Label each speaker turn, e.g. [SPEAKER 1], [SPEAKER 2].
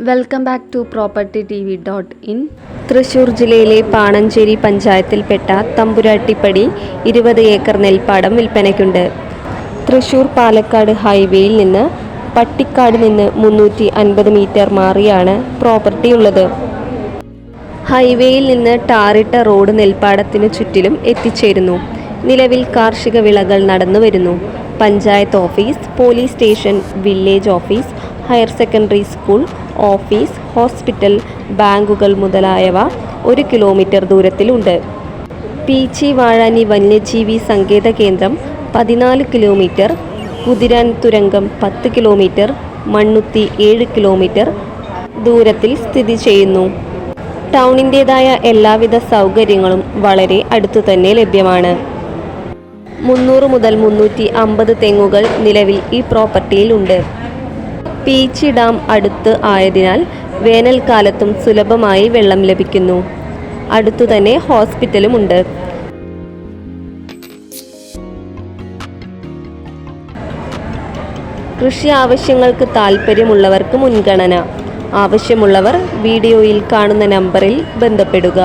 [SPEAKER 1] Welcome back to propertytv.in. Thrissur ജില്ലയിലെ പാണഞ്ചേരി പഞ്ചായത്തിൽപ്പെട്ട Thamburattippadi 20 acre നെൽപ്പാടം വിൽപ്പനയ്ക്കുണ്ട്. തൃശൂർ പാലക്കാട് ഹൈവേയിൽ നിന്ന് പട്ടിക്കാട് നിന്ന് 350 മീറ്റർ മാറിയാണ് പ്രോപ്പർട്ടി ഉള്ളത്. ഹൈവേയിൽ നിന്ന് ടാറിട്ട റോഡ് നെൽപ്പാടത്തിനു ചുറ്റിലും എത്തിച്ചേരുന്നു. നിലവിൽ കാർഷിക വിളകൾ നടന്നു വരുന്നു. Panchayat office, police station, village office, higher secondary school, office, hospital, ബാങ്കുകൾ മുതലായവ 1 കിലോമീറ്റർ ദൂരത്തിലുണ്ട്. പീച്ചി വാഴാനി വന്യജീവി സങ്കേത കേന്ദ്രം 14 കിലോമീറ്റർ, കുതിരാൻ തുരങ്കം 10 കിലോമീറ്റർ, മണ്ണുത്തി 7 കിലോമീറ്റർ ദൂരത്തിൽ സ്ഥിതി ചെയ്യുന്നു. ടൗണിൻ്റേതായ എല്ലാവിധ സൗകര്യങ്ങളും വളരെ അടുത്തു തന്നെ ലഭ്യമാണ്. 300 മുതൽ 350 തെങ്ങുകൾ നിലവിൽ ഈ പ്രോപ്പർട്ടിയിൽ ഉണ്ട്. പീച്ചി ഡാം അടുത്ത് ആയതിനാൽ വേനൽക്കാലത്തും സുലഭമായി വെള്ളം ലഭിക്കുന്നു. അടുത്തു തന്നെ ഹോസ്പിറ്റലുമുണ്ട്. കൃഷി ആവശ്യങ്ങൾക്ക് താൽപ്പര്യമുള്ളവർക്ക് മുൻഗണന. ആവശ്യമുള്ളവർ വീഡിയോയിൽ കാണുന്ന നമ്പറിൽ ബന്ധപ്പെടുക.